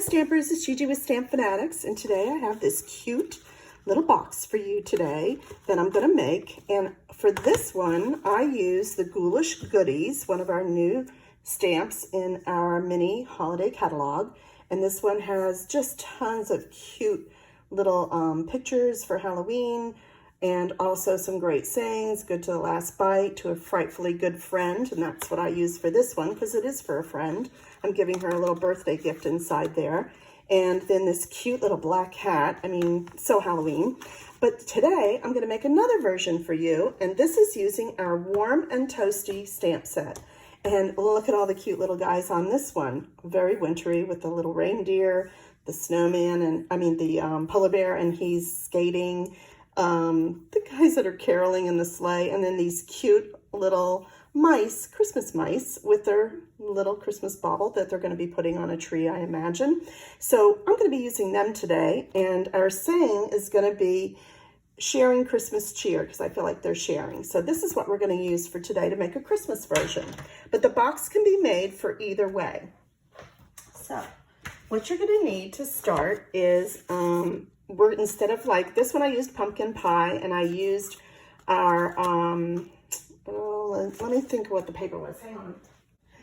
Stampers, it's Gigi with StampFUNatics, and today I have this cute little box for you today that I'm going to make. And for this one, I use the Ghoulish Goodies, one of our new stamps in our mini holiday catalog. And this one has just tons of cute little pictures for Halloween, and also some great sayings, good to the last bite, to a frightfully good friend. And that's what I use for this one because it is for a friend. I'm giving her a little birthday gift inside there. And then this cute little black hat. I mean, so Halloween. But today I'm going to make another version for you. And this is using our Warm and Toasty stamp set. And look at all the cute little guys on this one. Very wintry with the little reindeer, the snowman, and I mean the polar bear, and he's skating. The guys that are caroling in the sleigh, and then these cute little mice, Christmas mice, with their little Christmas bauble that they're going to be putting on a tree, I imagine. So I'm going to be using them today, and our saying is going to be sharing Christmas cheer, because I feel like they're sharing. So this is what we're going to use for today to make a Christmas version. But the box can be made for either way. So what you're going to need to start is instead of like this one, I used pumpkin pie, and I used our let me think of what the paper was. Hang on.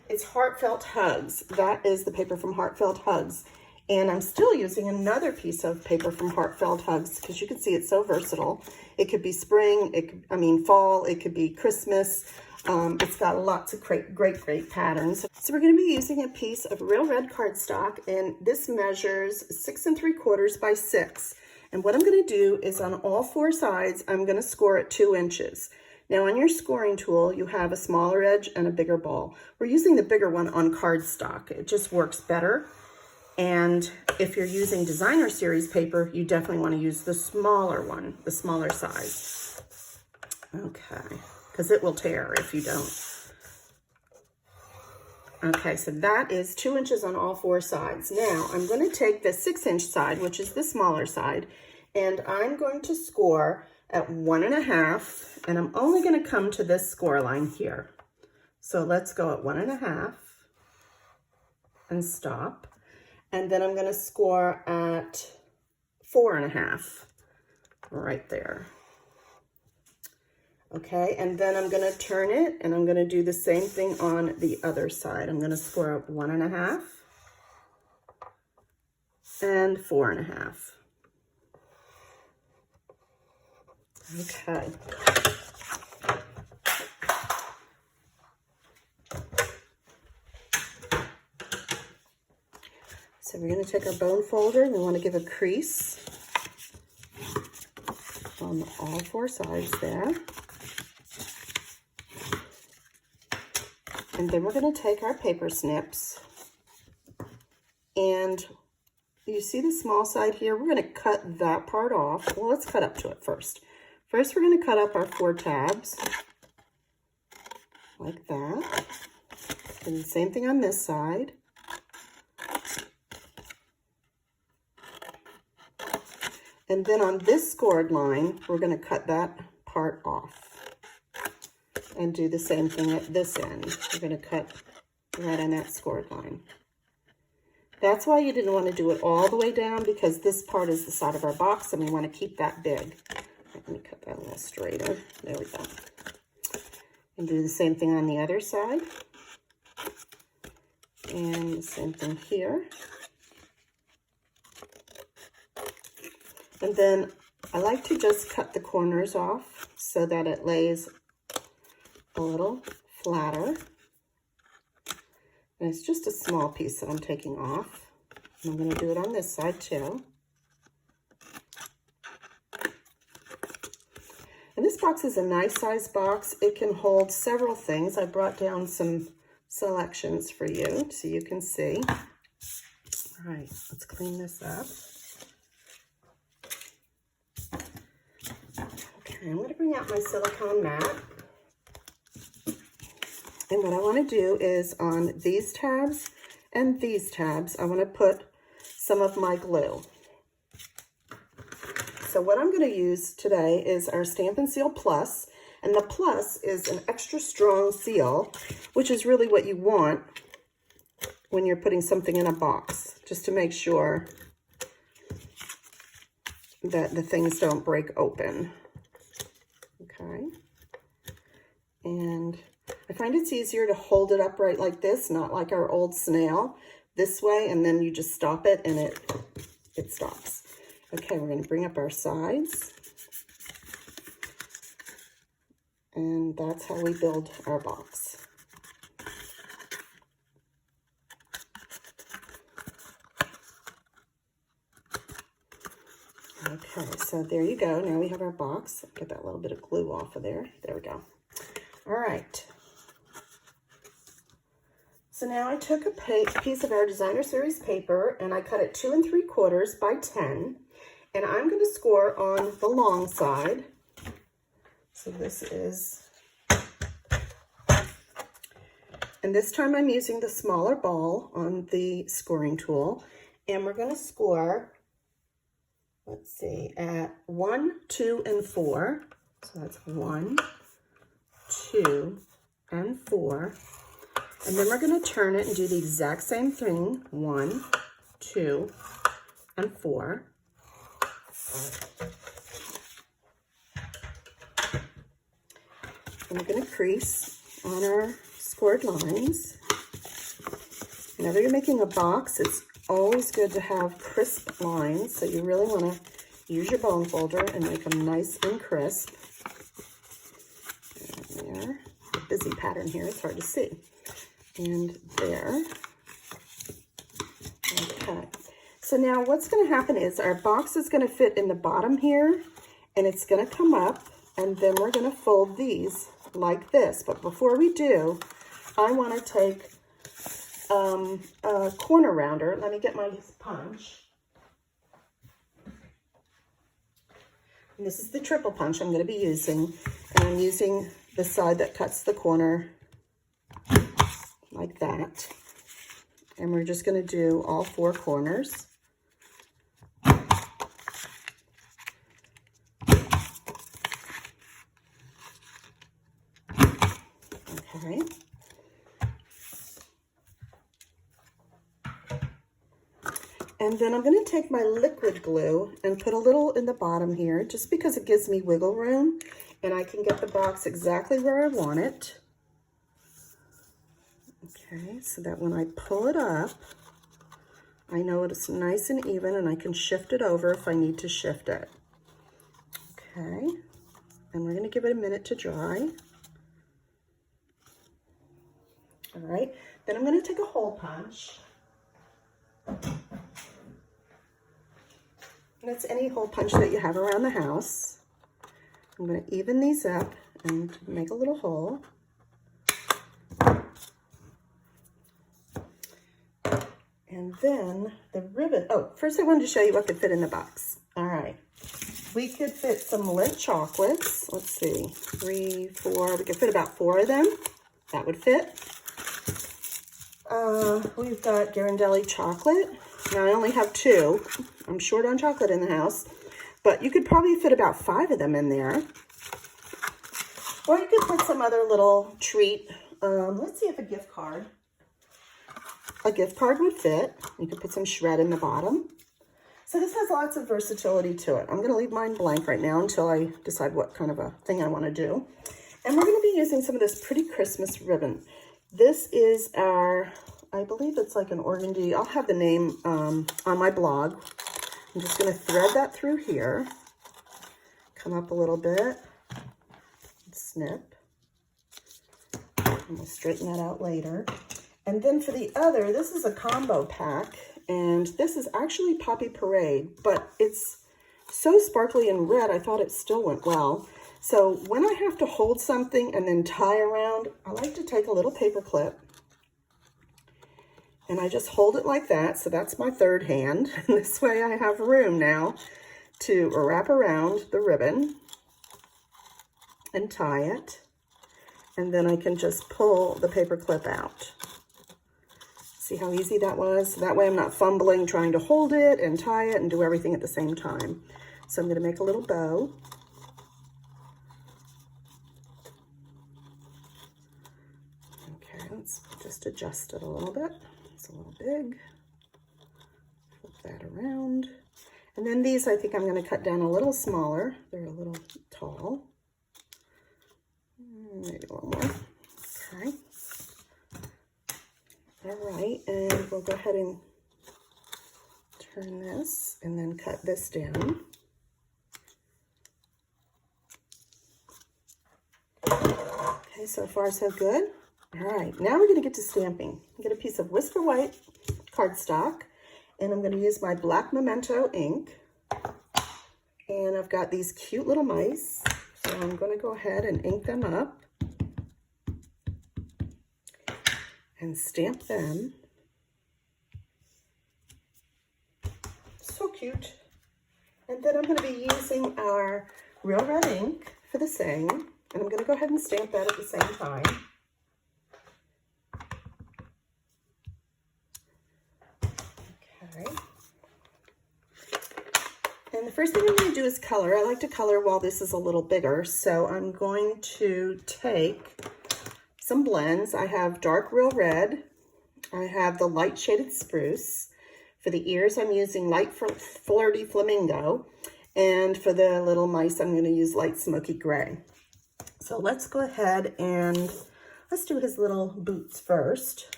It's Heartfelt Hugs. That is the paper from Heartfelt Hugs. And I'm still using another piece of paper from Heartfelt Hugs because you can see it's so versatile. It could be spring, fall, it could be Christmas. It's got lots of great patterns. So we're going to be using a piece of real red cardstock, and this measures 6 3/4 by 6. And what I'm going to do is on all 4 sides, I'm going to score at 2 inches. Now on your scoring tool, you have a smaller edge and a bigger ball. We're using the bigger one on cardstock. It just works better. And if you're using designer series paper, you definitely want to use the smaller one, the smaller size. Okay, because it will tear if you don't. Okay, so that is 2 inches on all 4 sides. Now I'm going to take the 6-inch side, which is the smaller side, and I'm going to score at 1.5, and I'm only going to come to this score line here. So let's go at 1.5 and stop. And then I'm going to score at 4.5 right there. Okay, and then I'm going to turn it, and I'm going to do the same thing on the other side. I'm going to score at 1.5 and 4.5. Okay. So we're going to take our bone folder, and we want to give a crease on all 4 sides there. And then we're going to take our paper snips, and you see the small side here? We're going to cut that part off. Well, let's cut up to it first. First, we're going to cut up our 4 tabs like that. And the same thing on this side. And then on this scored line, we're going to cut that part off and do the same thing at this end. We're going to cut right on that scored line. That's why you didn't want to do it all the way down, because this part is the side of our box, and we want to keep that big. Let me cut that a little straighter. There we go. And do the same thing on the other side. And the same thing here. And then I like to just cut the corners off so that it lays a little flatter. And it's just a small piece that I'm taking off. And I'm going to do it on this side too. And this box is a nice size box. It can hold several things. I brought down some selections for you so you can see. All right, let's clean this up. Okay, I'm going to bring out my silicone mat. And what I want to do is on these tabs and these tabs, I want to put some of my glue. So what I'm going to use today is our Stamp and Seal Plus, and the Plus is an extra strong seal, which is really what you want when you're putting something in a box, just to make sure that the things don't break open. Okay. And I find it's easier to hold it upright like this, not like our old snail, this way, and then you just stop it and it stops. Okay, we're going to bring up our sides. And that's how we build our box. Okay, so there you go. Now we have our box. Get that little bit of glue off of there. There we go. All right. So now I took a piece of our Designer Series paper and I cut it 2 3/4 by 10. And I'm going to score on the long side. So this is, and this time I'm using the smaller ball on the scoring tool. And we're going to score, let's see, at 1, 2, and 4. So that's 1, 2, and 4. And then we're going to turn it and do the exact same thing. 1, 2, and 4. And we're going to crease on our scored lines. Whenever you're making a box, it's always good to have crisp lines. So you really want to use your bone folder and make them nice and crisp. And there. A busy pattern here. It's hard to see. And there. Okay. So now what's going to happen is our box is going to fit in the bottom here, and it's going to come up, and then we're going to fold these like this. But before we do, I want to take a corner rounder. Let me get my punch. And this is the triple punch I'm going to be using, and I'm using the side that cuts the corner like that. And we're just going to do all 4 corners. Okay. And then I'm going to take my liquid glue and put a little in the bottom here, just because it gives me wiggle room and I can get the box exactly where I want it. Okay, so that when I pull it up, I know it's nice and even and I can shift it over if I need to shift it. Okay, and we're going to give it a minute to dry. All right, then I'm going to take a hole punch. And it's any hole punch that you have around the house. I'm going to even these up and make a little hole. And then the ribbon, oh, first I wanted to show you what could fit in the box. All right, we could fit some Lindt chocolates. Let's see, 3, 4, we could fit about 4 of them. That would fit. We've got Ghirardelli chocolate. Now I only have 2. I'm short on chocolate in the house, but you could probably fit about 5 of them in there. Or you could put some other little treat. Let's see if a gift card would fit. You could put some shred in the bottom. So this has lots of versatility to it. I'm going to leave mine blank right now until I decide what kind of a thing I want to do. And we're going to be using some of this pretty Christmas ribbon. This is our, I believe it's like an organdy. I'll have the name on my blog. I'm just going to thread that through here. Come up a little bit. Snip. And we'll straighten that out later. And then for the other, this is a combo pack. And this is actually Poppy Parade. But it's so sparkly and red, I thought it still went well. So when I have to hold something and then tie around, I like to take a little paper clip and I just hold it like that. So that's my third hand. And this way I have room now to wrap around the ribbon and tie it. And then I can just pull the paper clip out. See how easy that was? That way I'm not fumbling trying to hold it and tie it and do everything at the same time. So I'm going to make a little bow. Okay, let's just adjust it a little bit. It's a little big. that around. And then these, I think I'm going to cut down a little smaller. They're a little tall. Maybe a little more. Okay. All right, and we'll go ahead and turn this and then cut this down. Okay, so far so good. All right, now we're going to get to stamping. Get a piece of Whisper White cardstock, and I'm going to use my black Memento ink. And I've got these cute little mice, so I'm going to go ahead and ink them up and stamp them. So cute. And then I'm going to be using our Real Red ink for the same, and I'm going to go ahead and stamp that at the same time. Okay. And the first thing I'm going to do is color. I like to color while this is a little bigger, so I'm going to take some blends. I have dark Real Red. I have the light shaded spruce. For the ears, I'm using light flirty flamingo. And for the little mice, I'm going to use light smoky gray. So let's go ahead and let's do his little boots first.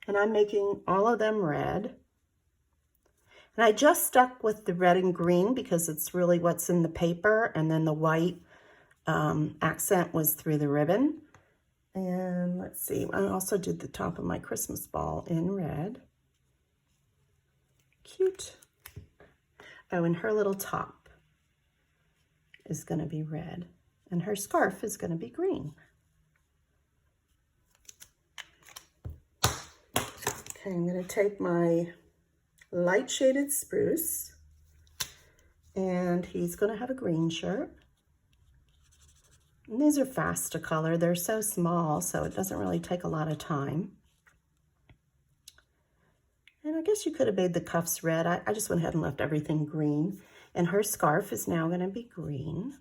And I'm making all of them red. And I just stuck with the red and green because it's really what's in the paper, and then the white accent was through the ribbon. And let's see, I also did the top of my Christmas ball in red. Cute. Oh, and her little top is going to be red, and her scarf is going to be green. Okay, I'm going to take my light shaded spruce, and he's going to have a green shirt. And these are fast to color. They're so small, so it doesn't really take a lot of time. And I guess you could have made the cuffs red. I just went ahead and left everything green. And her scarf is now going to be green.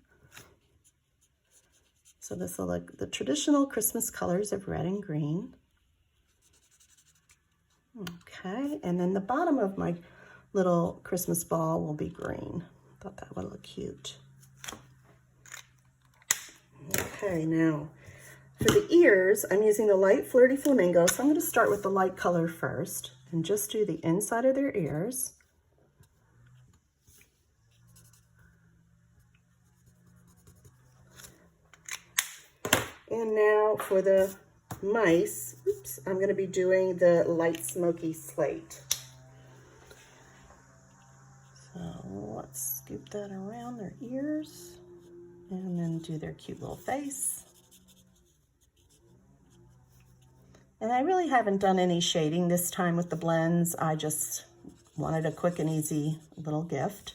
So this will look the traditional Christmas colors of red and green. Okay, and then the bottom of my little Christmas ball will be green. Thought that would look cute. Okay, now for the ears, I'm using the light flirty flamingo. So I'm going to start with the light color first and just do the inside of their ears. And now for the mice, oops, I'm going to be doing the light smoky slate. So let's scoop that around their ears and then do their cute little face. And I really haven't done any shading this time with the blends. I just wanted a quick and easy little gift.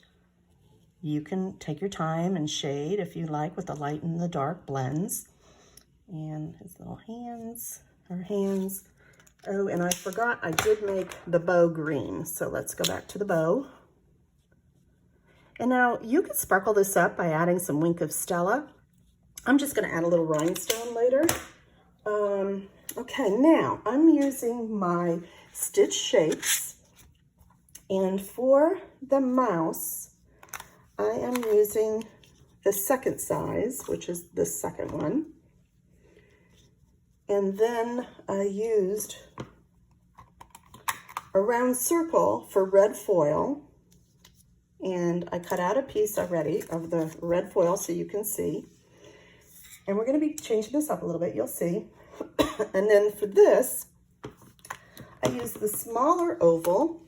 You can take your time and shade if you like with the light and the dark blends. And his little hands, her hands. Oh, and I forgot I did make the bow green. So let's go back to the bow. And now you could sparkle this up by adding some Wink of Stella. I'm just going to add a little rhinestone later. Okay, now I'm using my stitch shapes. And for the mouse, I am using the second size, which is the second one. And then I used a round circle for red foil. And I cut out a piece already of the red foil so you can see. And we're going to be changing this up a little bit, you'll see. And then for this, I used the smaller oval.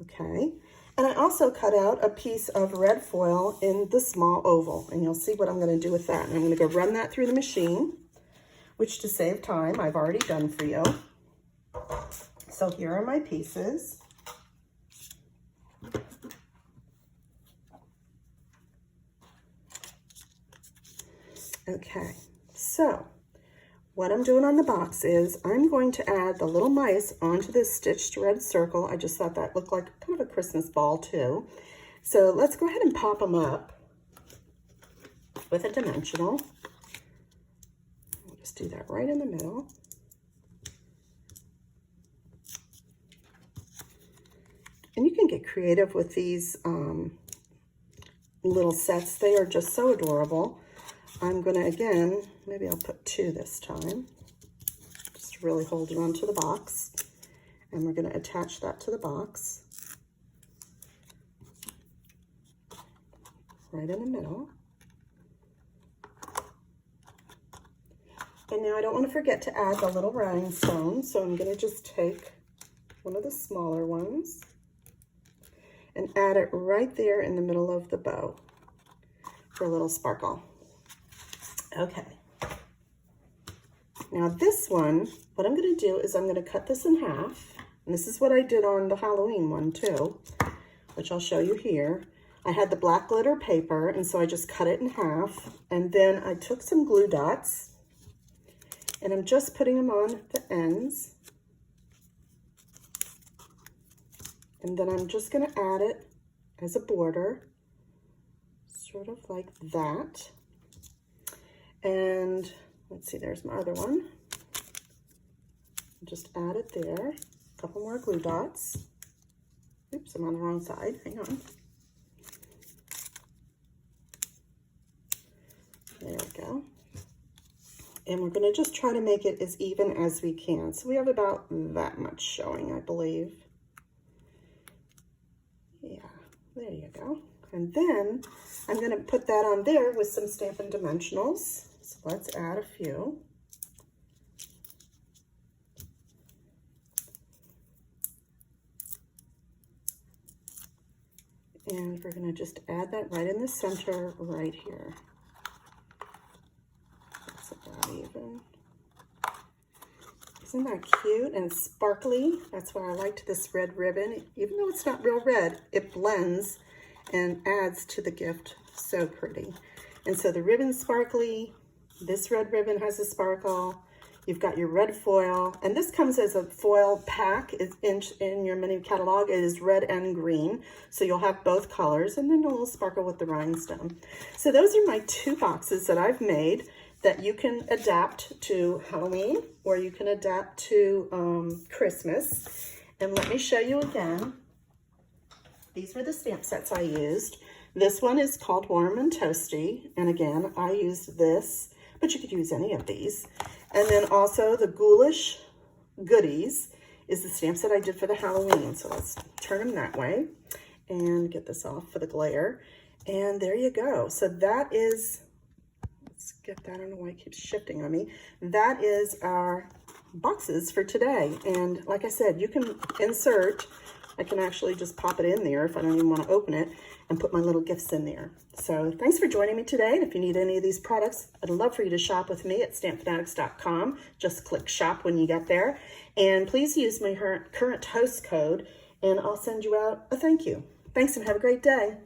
Okay. And I also cut out a piece of red foil in the small oval. And you'll see what I'm going to do with that. And I'm going to go run that through the machine, which to save time, I've already done for you. So here are my pieces. Okay, so what I'm doing on the box is I'm going to add the little mice onto this stitched red circle. I just thought that looked like kind of a Christmas ball too. So let's go ahead and pop them up with a dimensional. I'll just do that right in the middle. creative with these little sets. They are just so adorable. I'm going to, again, maybe I'll put 2 this time. Just really hold it onto the box. And we're going to attach that to the box. Right in the middle. And now I don't want to forget to add the little rhinestone, so I'm going to just take one of the smaller ones and add it right there in the middle of the bow for a little sparkle. Okay. Now this one, what I'm going to do is I'm going to cut this in half. And this is what I did on the Halloween one too, which I'll show you here. I had the black glitter paper, and so I just cut it in half. And then I took some glue dots, and I'm just putting them on the ends. And then I'm just going to add it as a border, sort of like that. And let's see, there's my other one. Just add it there. A couple more glue dots. Oops, I'm on the wrong side. Hang on. There we go. And we're going to just try to make it as even as we can. So we have about that much showing, I believe. Yeah, there you go. And then I'm going to put that on there with some Stampin' Dimensionals. So let's add a few. And we're going to just add that right in the center right here. That's about even. Isn't that cute and sparkly? That's why I liked this red ribbon. Even though it's not real red, it blends and adds to the gift. So pretty. And so the ribbon's sparkly. This red ribbon has a sparkle. You've got your red foil, and this comes as a foil pack. It's in your mini catalog. It is red and green, so you'll have both colors, and then a little sparkle with the rhinestone. So those are my 2 boxes that I've made that you can adapt to Halloween, or you can adapt to Christmas. And let me show you again. These were the stamp sets I used. This one is called Warm and Toasty, and again, I used this, but you could use any of these. And then also the Ghoulish Goodies is the stamps that I did for the Halloween. So let's turn them that way and get this off for the glare. And there you go. So that is, let's get that, I don't know why it keeps shifting on me. That is our boxes for today. And like I said, you can insert, I can actually just pop it in there if I don't even want to open it, and put my little gifts in there. So thanks for joining me today. And if you need any of these products, I'd love for you to shop with me at StampFUNatics.com. Just click shop when you get there. And please use my current host code, and I'll send you out a thank you. Thanks, and have a great day.